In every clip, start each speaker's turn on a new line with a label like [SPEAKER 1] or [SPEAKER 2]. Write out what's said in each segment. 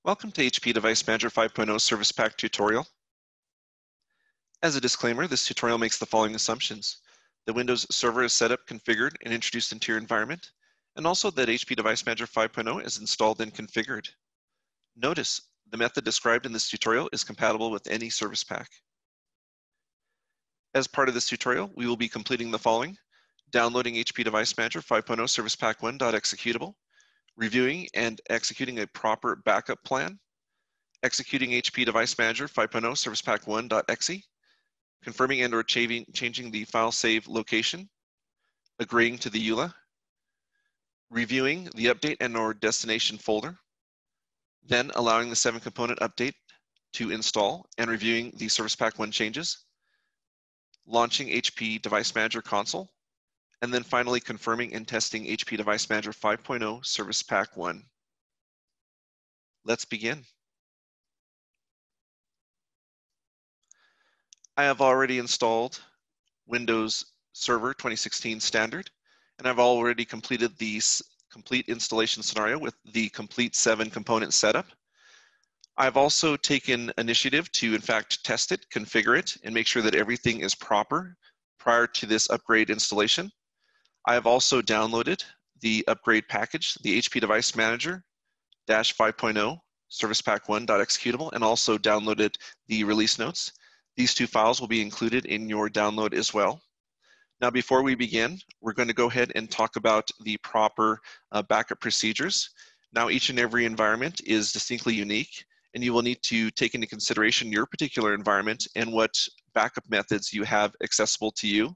[SPEAKER 1] Welcome to HP Device Manager 5.0 Service Pack tutorial. As a disclaimer, this tutorial makes the following assumptions. The Windows Server is set up, configured, and introduced into your environment, and also that HP Device Manager 5.0 is installed and configured. Notice, the method described in this tutorial is compatible with any service pack. As part of this tutorial, we will be completing the following: downloading HP Device Manager 5.0 Service Pack 1.executable, reviewing and executing a proper backup plan, executing HP Device Manager 5.0 Service Pack 1.exe, confirming and or changing the file save location, agreeing to the EULA, reviewing the update and or destination folder, then allowing the 7-component update to install and reviewing the Service Pack 1 changes, launching HP Device Manager console, and then finally confirming and testing HP Device Manager 5.0 Service Pack 1. Let's begin. I have already installed Windows Server 2016 Standard, and I've already completed the complete installation scenario with the complete 7-component setup. I've also taken initiative to, in fact, test it, configure it, and make sure that everything is proper prior to this upgrade installation. I have also downloaded the upgrade package, the HP Device Manager 5.0 Service Pack 1.executable, and also downloaded the release notes. These two files will be included in your download as well. Now, before we begin, we're going to go ahead and talk about the proper backup procedures. Now, each and every environment is distinctly unique, and you will need to take into consideration your particular environment and what backup methods you have accessible to you.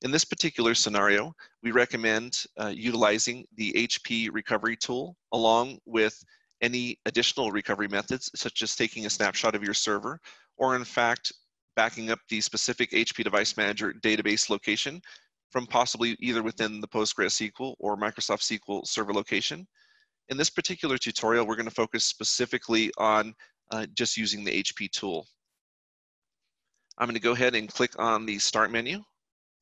[SPEAKER 1] In this particular scenario, we recommend utilizing the HP recovery tool along with any additional recovery methods, such as taking a snapshot of your server, or in fact, backing up the specific HP Device Manager database location from possibly either within the PostgreSQL or Microsoft SQL Server location. In this particular tutorial, we're going to focus specifically on just using the HP tool. I'm going to go ahead and click on the Start menu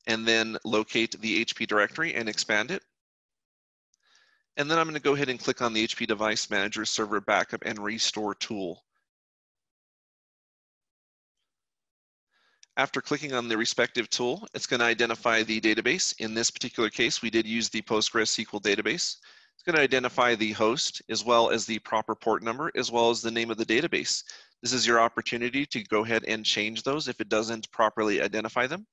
[SPEAKER 1] and then locate the HP directory and expand it. And then I'm going to go ahead and click on the HP Device Manager Server Backup and Restore tool. After clicking on the respective tool, it's going to identify the database. In this particular case, we did use the PostgreSQL database. It's going to identify the host as well as the proper port number as well as the name of the database. This is your opportunity to go ahead and change those if it doesn't properly identify them.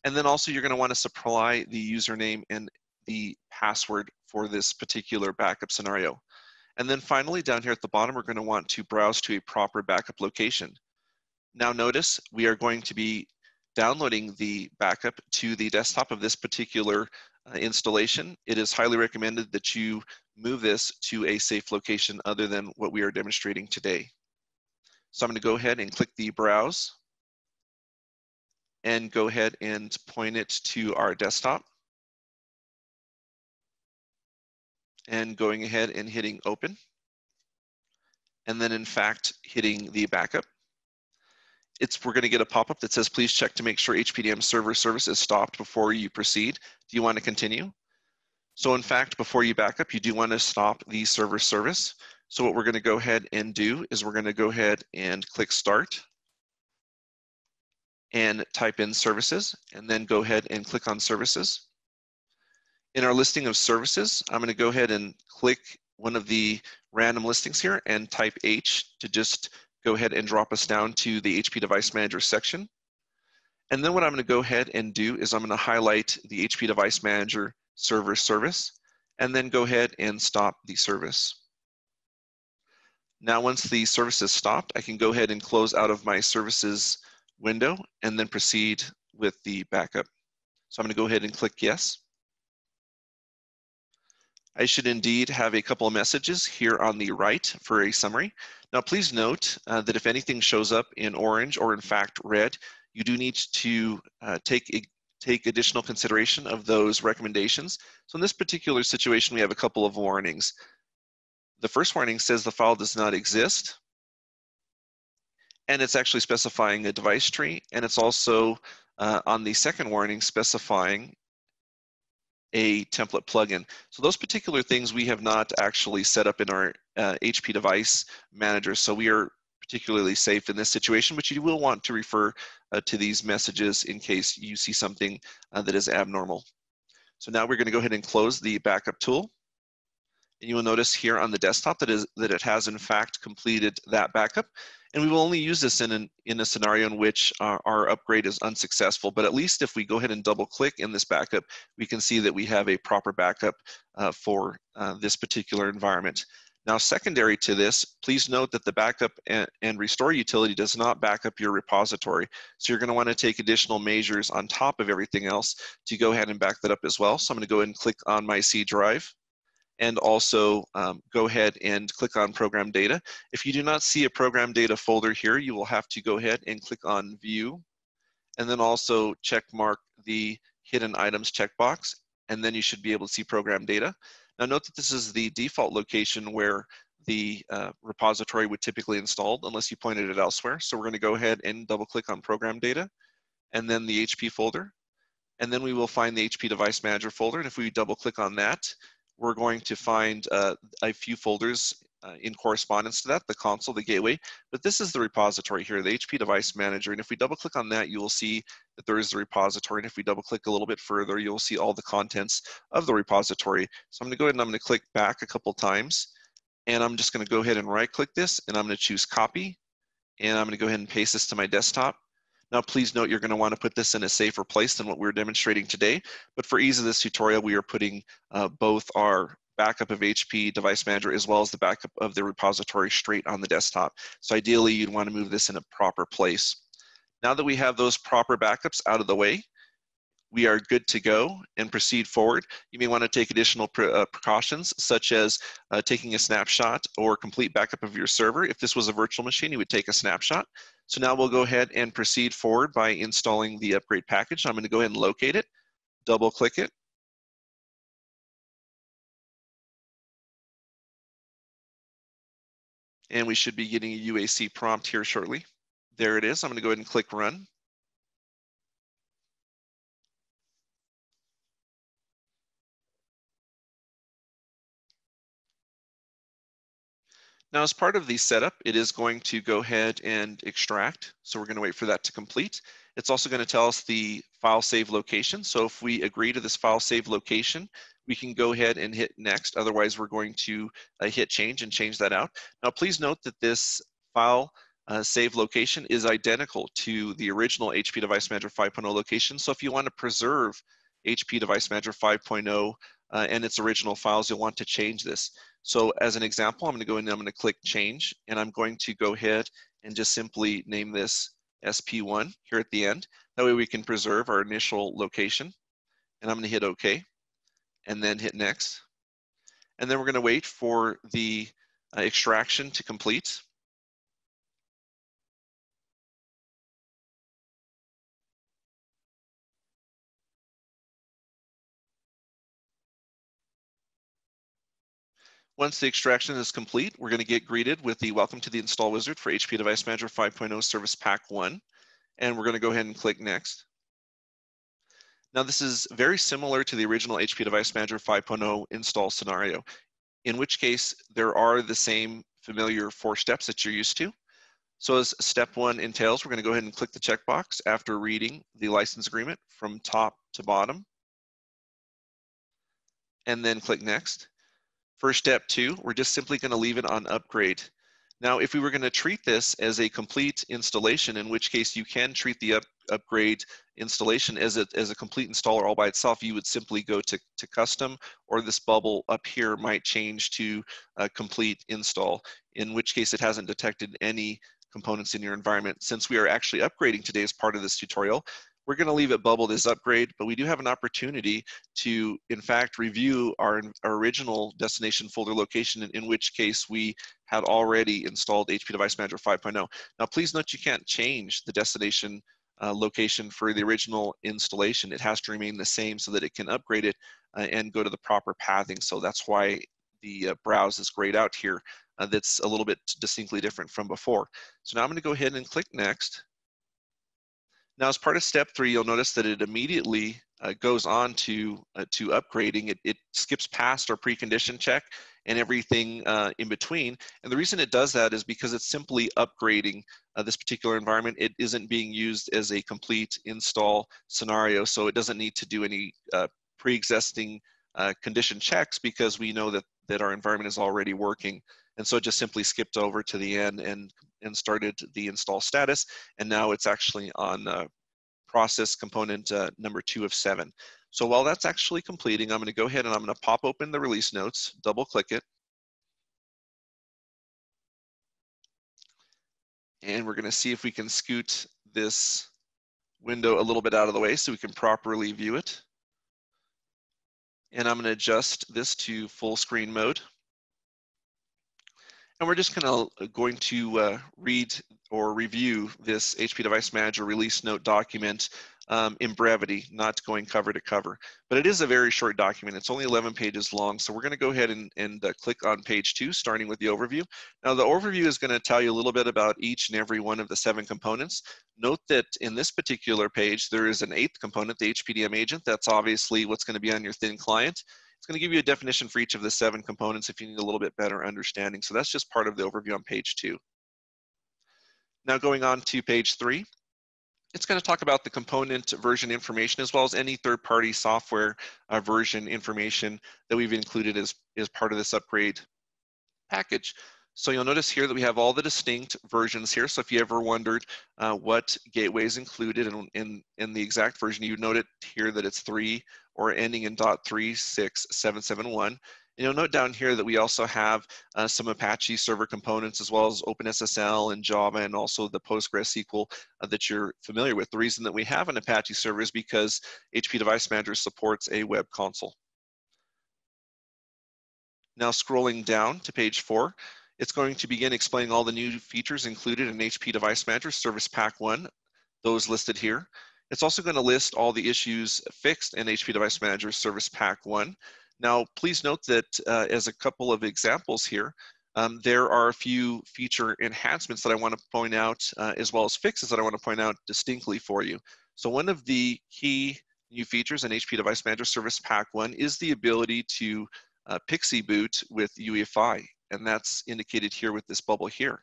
[SPEAKER 1] And then also you're going to want to supply the username and the password for this particular backup scenario. And then finally, down here at the bottom, we're going to want to browse to a proper backup location. Now notice we are going to be downloading the backup to the desktop of this particular installation. It is highly recommended that you move this to a safe location other than what we are demonstrating today. So I'm going to go ahead and click the browse and go ahead and point it to our desktop. And going ahead and hitting open. And then in fact, hitting the backup. We're going to get a pop-up that says, please check to make sure HPDM server service is stopped before you proceed. Do you want to continue? So in fact, before you back up, you do want to stop the server service. So what we're going to go ahead and do is we're going to go ahead and click start and type in services, and then go ahead and click on services. In our listing of services, I'm going to go ahead and click one of the random listings here and type H to just go ahead and drop us down to the HP Device Manager section. And then what I'm going to go ahead and do is I'm going to highlight the HP Device Manager server service and then go ahead and stop the service. Now once the service is stopped, I can go ahead and close out of my services window and then proceed with the backup. So I'm going to go ahead and click yes. I should indeed have a couple of messages here on the right for a summary. Now please note that if anything shows up in orange or in fact red, you do need to take additional consideration of those recommendations. So in this particular situation, we have a couple of warnings. The first warning says the file does not exist, and it's actually specifying a device tree, and it's also on the second warning specifying a template plugin. So those particular things we have not actually set up in our HP device manager. So we are particularly safe in this situation, but you will want to refer to these messages in case you see something that is abnormal. So now we're going to go ahead and close the backup tool. And you will notice here on the desktop that it has in fact completed that backup. And we will only use this in a scenario in which our upgrade is unsuccessful. But at least if we go ahead and double click in this backup, we can see that we have a proper backup for this particular environment. Now, secondary to this, please note that the backup and restore utility does not back up your repository. So you're going to want to take additional measures on top of everything else to go ahead and back that up as well. So I'm going to go ahead and click on my C drive, and also go ahead and click on program data. If you do not see a program data folder here, you will have to go ahead and click on view, and then also check mark the hidden items checkbox, and then you should be able to see program data. Now note that this is the default location where the repository would typically install unless you pointed it elsewhere. So we're going to go ahead and double click on program data, and then the HP folder, and then we will find the HP device manager folder. And if we double click on that, we're going to find a few folders in correspondence to that, the console, the gateway, but this is the repository here, the HP device manager. And if we double click on that, you will see that there is the repository. And if we double click a little bit further, you'll see all the contents of the repository. So I'm going to go ahead and I'm going to click back a couple times, and I'm just going to go ahead and right click this, and I'm going to choose copy, and I'm going to go ahead and paste this to my desktop. Now, please note you're going to want to put this in a safer place than what we're demonstrating today. But for ease of this tutorial, we are putting both our backup of HP Device Manager as well as the backup of the repository straight on the desktop. So ideally, you'd want to move this in a proper place. Now that we have those proper backups out of the way, we are good to go and proceed forward. You may want to take additional precautions, such as taking a snapshot or complete backup of your server. If this was a virtual machine, you would take a snapshot. So now we'll go ahead and proceed forward by installing the upgrade package. I'm going to go ahead and locate it, double click it. And we should be getting a UAC prompt here shortly. There it is. I'm going to go ahead and click run. Now, as part of the setup, it is going to go ahead and extract. So we're going to wait for that to complete. It's also going to tell us the file save location. So if we agree to this file save location, we can go ahead and hit next. Otherwise, we're going to hit change and change that out. Now, please note that this file save location is identical to the original HP Device Manager 5.0 location. So if you want to preserve HP Device Manager 5.0 and its original files, you'll want to change this. So as an example, I'm going to go in and I'm going to click change, and I'm going to go ahead and just simply name this SP1 here at the end. That way we can preserve our initial location. And I'm going to hit OK and then hit next. And then we're going to wait for the extraction to complete. Once the extraction is complete, we're going to get greeted with the Welcome to the Install Wizard for HP Device Manager 5.0 Service Pack 1. And we're going to go ahead and click Next. Now, this is very similar to the original HP Device Manager 5.0 install scenario, in which case there are the same familiar 4 steps that you're used to. So as step 1 entails, we're going to go ahead and click the checkbox after reading the license agreement from top to bottom, and then click Next. For step 2, we're just simply going to leave it on upgrade. Now, if we were going to treat this as a complete installation, in which case you can treat the upgrade installation as a complete installer all by itself, you would simply go to custom, or this bubble up here might change to complete install, in which case it hasn't detected any components in your environment. Since we are actually upgrading today as part of this tutorial, we're going to leave it bubbled as upgrade, but we do have an opportunity to, in fact, review our original destination folder location, in which case we had already installed HP Device Manager 5.0. Now, please note you can't change the destination location for the original installation. It has to remain the same so that it can upgrade it and go to the proper pathing. So that's why the browse is grayed out here. That's a little bit distinctly different from before. So now I'm going to go ahead and click Next. Now, as part of step 3, you'll notice that it immediately goes on to upgrading, it skips past our precondition check and everything in between. And the reason it does that is because it's simply upgrading this particular environment. It isn't being used as a complete install scenario, so it doesn't need to do any pre-existing condition checks because we know that our environment is already working. And so it just simply skipped over to the end and started the install status. And now it's actually on process component number 2 of 7. So while that's actually completing, I'm going to go ahead and I'm going to pop open the release notes, double click it. And we're going to see if we can scoot this window a little bit out of the way so we can properly view it. And I'm going to adjust this to full screen mode. And we're just going to read or review this HP Device Manager release note document in brevity, not going cover to cover. But it is a very short document. It's only 11 pages long. So we're going to go ahead and click on page 2, starting with the overview. Now, the overview is going to tell you a little bit about each and every one of the 7 components. Note that in this particular page, there is an 8th component, the HPDM agent. That's obviously what's going to be on your thin client. It's going to give you a definition for each of the 7 components if you need a little bit better understanding. So that's just part of the overview on page 2. Now going on to page 3, it's going to talk about the component version information as well as any third-party software version information that we've included as part of this upgrade package. So you'll notice here that we have all the distinct versions here. So if you ever wondered what gateway is included in the exact version, you note it here that it's 3 or ending in .36771. And you'll note down here that we also have some Apache server components as well as OpenSSL and Java and also the PostgreSQL that you're familiar with. The reason that we have an Apache server is because HP Device Manager supports a web console. Now scrolling down to page 4, it's going to begin explaining all the new features included in HP Device Manager Service Pack 1, those listed here. It's also going to list all the issues fixed in HP Device Manager Service Pack 1. Now, please note that as a couple of examples here, there are a few feature enhancements that I want to point out, as well as fixes that I want to point out distinctly for you. So one of the key new features in HP Device Manager Service Pack 1 is the ability to Pixie boot with UEFI, and that's indicated here with this bubble here.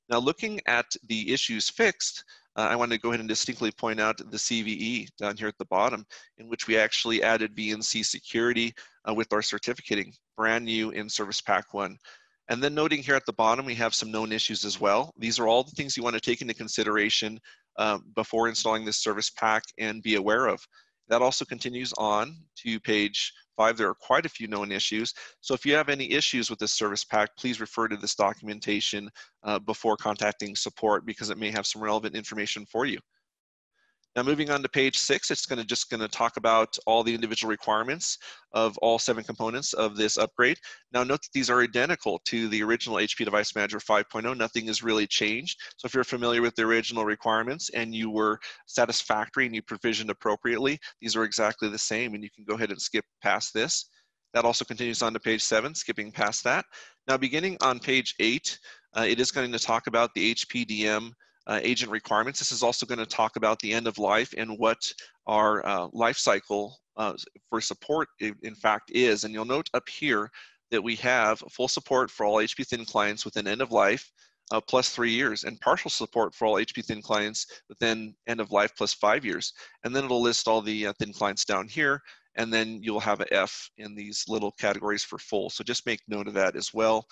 [SPEAKER 1] Now looking at the issues fixed, I want to go ahead and distinctly point out the CVE down here at the bottom, in which we actually added VNC security with our certificating, brand new in Service Pack 1. And then noting here at the bottom, we have some known issues as well. These are all the things you want to take into consideration before installing this service pack and be aware of. That also continues on to page 5. There are quite a few known issues. So if you have any issues with this service pack, please refer to this documentation before contacting support because it may have some relevant information for you. Now moving on to page 6, it's just going to talk about all the individual requirements of all 7 components of this upgrade. Now note that these are identical to the original HP Device Manager 5.0. Nothing has really changed. So if you're familiar with the original requirements and you were satisfactory and you provisioned appropriately, these are exactly the same and you can go ahead and skip past this. That also continues on to page 7, skipping past that. Now beginning on page 8, it is going to talk about the HPDM agent requirements. This is also going to talk about the end of life and what our life cycle for support in fact is. And you'll note up here that we have full support for all HP Thin clients within end of life plus 3 years, and partial support for all HP Thin clients within end of life plus 5 years. And then it'll list all the thin clients down here, and then you'll have an F in these little categories for full. So just make note of that as well.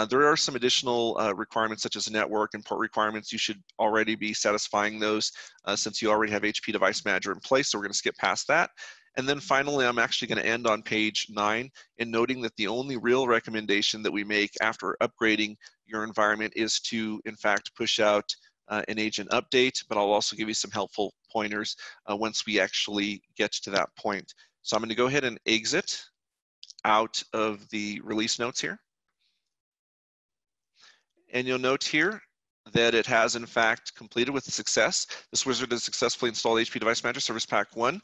[SPEAKER 1] There are some additional requirements such as network and port requirements. You should already be satisfying those since you already have HP Device Manager in place. So we're going to skip past that. And then finally, I'm actually going to end on page 9 in noting that the only real recommendation that we make after upgrading your environment is to, in fact, push out an agent update, but I'll also give you some helpful pointers once we actually get to that point. So I'm going to go ahead and exit out of the release notes here. And you'll note here that it has in fact completed with success. This wizard has successfully installed HP Device Manager Service Pack 1.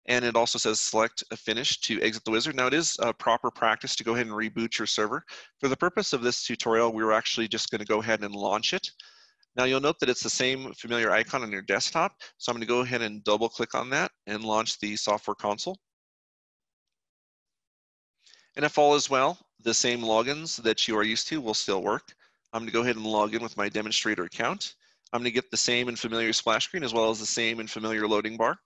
[SPEAKER 1] And it also says select a finish to exit the wizard. Now it is a proper practice to go ahead and reboot your server. For the purpose of this tutorial, we're actually just going to go ahead and launch it. Now you'll note that it's the same familiar icon on your desktop. So I'm going to go ahead and double click on that and launch the software console. And if all is well, the same logins that you are used to will still work. I'm going to go ahead and log in with my demonstrator account. I'm going to get the same and familiar splash screen as well as the same and familiar loading bar.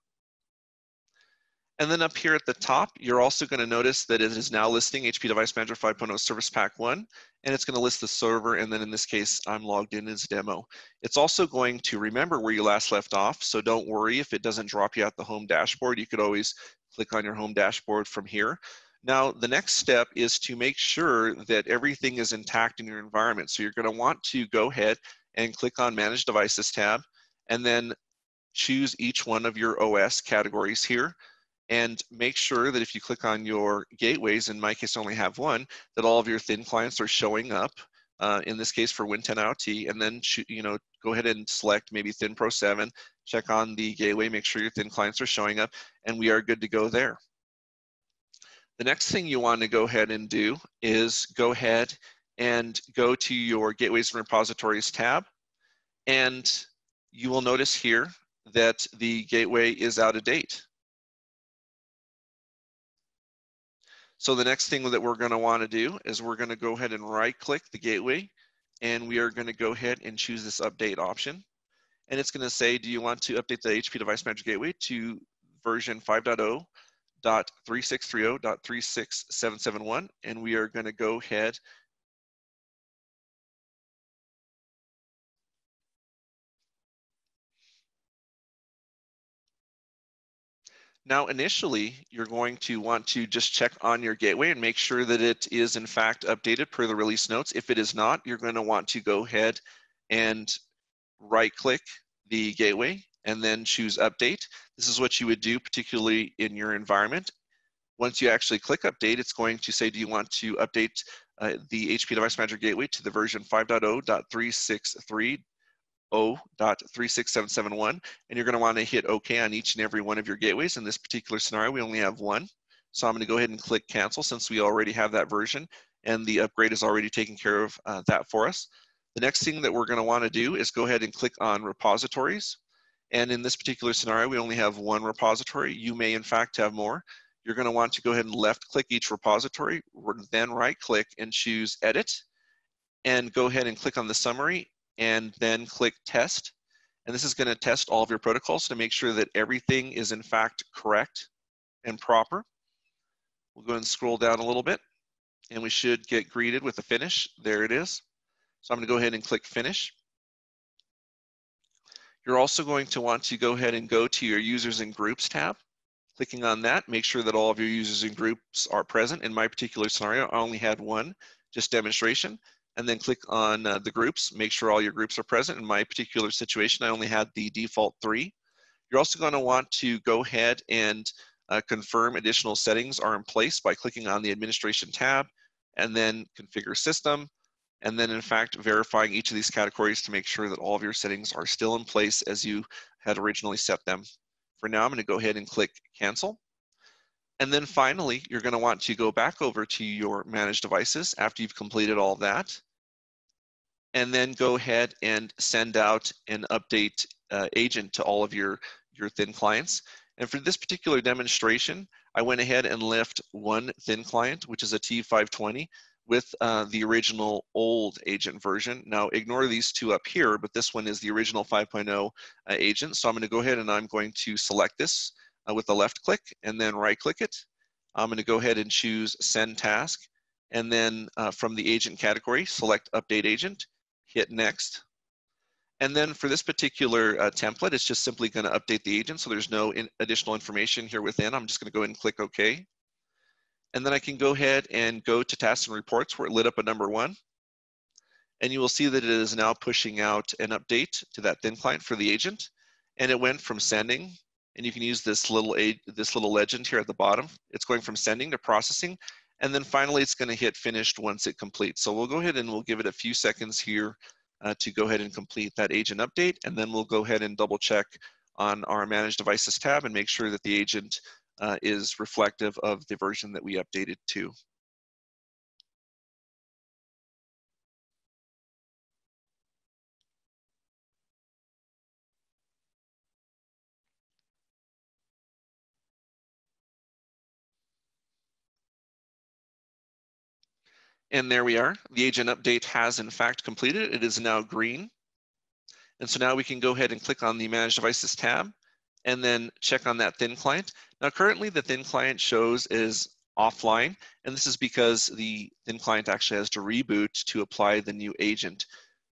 [SPEAKER 1] And then up here at the top, you're also going to notice that it is now listing HP Device Manager 5.0 Service Pack 1, and it's going to list the server, and then in this case, I'm logged in as demo. It's also going to remember where you last left off, so don't worry if it doesn't drop you at the home dashboard. You could always click on your home dashboard from here. Now, the next step is to make sure that everything is intact in your environment. So you're going to want to go ahead and click on Manage Devices tab, and then choose each one of your OS categories here. And make sure that if you click on your gateways, in my case I only have one, that all of your thin clients are showing up. In this case for Win10 IoT, and then go ahead and select maybe Thin Pro 7, check on the gateway, make sure your thin clients are showing up, and we are good to go there. The next thing you want to go ahead and do is go ahead and go to your Gateways and Repositories tab, and you will notice here that the gateway is out of date. So the next thing that we're going to want to do is we're going to go ahead and right-click the gateway, and we are going to go ahead and choose this update option. And it's going to say, do you want to update the HP Device Manager Gateway to version 5.0.3630.36771? And we are going to go ahead Now, initially, you're going to want to just check on your gateway and make sure that it is in fact updated per the release notes. If it is not, you're going to want to go ahead and right-click the gateway and then choose Update. This is what you would do particularly in your environment. Once you actually click Update, it's going to say, do you want to update the HP Device Manager Gateway to the version 5.0.363 0.36771, and you're going to want to hit OK on each and every one of your gateways. In this particular scenario, we only have one. So I'm going to go ahead and click Cancel since we already have that version and the upgrade is already taking care of that for us. The next thing that we're going to want to do is go ahead and click on Repositories. And in this particular scenario, we only have one repository. You may, in fact, have more. You're going to want to go ahead and left-click each repository, then right-click and choose Edit, and go ahead and click on the summary and then click Test. And this is going to test all of your protocols to make sure that everything is in fact correct and proper. We'll go ahead and scroll down a little bit and we should get greeted with a finish. There it is. So I'm going to go ahead and click Finish. You're also going to want to go ahead and go to your Users and Groups tab. Clicking on that, make sure that all of your users and groups are present. In my particular scenario, I only had one, just demonstration. And then click on the groups, make sure all your groups are present. In my particular situation, I only had the default 3. You're also going to want to go ahead and confirm additional settings are in place by clicking on the Administration tab and then Configure System, and then in fact verifying each of these categories to make sure that all of your settings are still in place as you had originally set them. For now, I'm going to go ahead and click Cancel. And then finally, you're going to want to go back over to your Manage Devices after you've completed all that, and then go ahead and send out an update agent to all of your thin clients. And for this particular demonstration, I went ahead and left one thin client, which is a T520, with the original old agent version. Now, ignore these two up here, but this one is the original 5.0 agent. So I'm going to go ahead and I'm going to select this with a left click and then right click it. I'm going to go ahead and choose Send Task. And then from the agent category, select Update Agent, hit Next. And then for this particular template, it's just simply going to update the agent. So there's no additional information here within. I'm just going to go ahead and click OK. And then I can go ahead and go to Tasks and Reports where it lit up a number 1. And you will see that it is now pushing out an update to that thin client for the agent. And it went from sending, and you can use this little legend here at the bottom. It's going from sending to processing. And then finally, it's going to hit finished once it completes. So we'll go ahead and we'll give it a few seconds here to go ahead and complete that agent update. And then we'll go ahead and double check on our Manage Devices tab and make sure that the agent is reflective of the version that we updated to. And there we are. The agent update has in fact completed. It is now green. And so now we can go ahead and click on the Manage Devices tab and then check on that thin client. Now currently the thin client shows is offline, and this is because the thin client actually has to reboot to apply the new agent.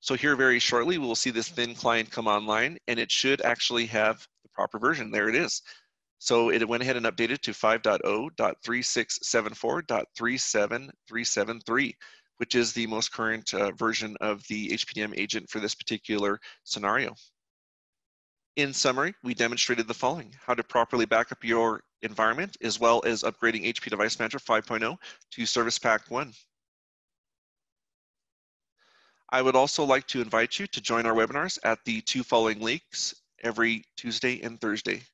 [SPEAKER 1] So here very shortly, we'll see this thin client come online, and it should actually have the proper version. There it is. So it went ahead and updated to 5.0.3674.37373, which is the most current version of the HPDM agent for this particular scenario. In summary, we demonstrated the following: how to properly back up your environment, as well as upgrading HP Device Manager 5.0 to Service Pack 1. I would also like to invite you to join our webinars at the 2 following links every Tuesday and Thursday.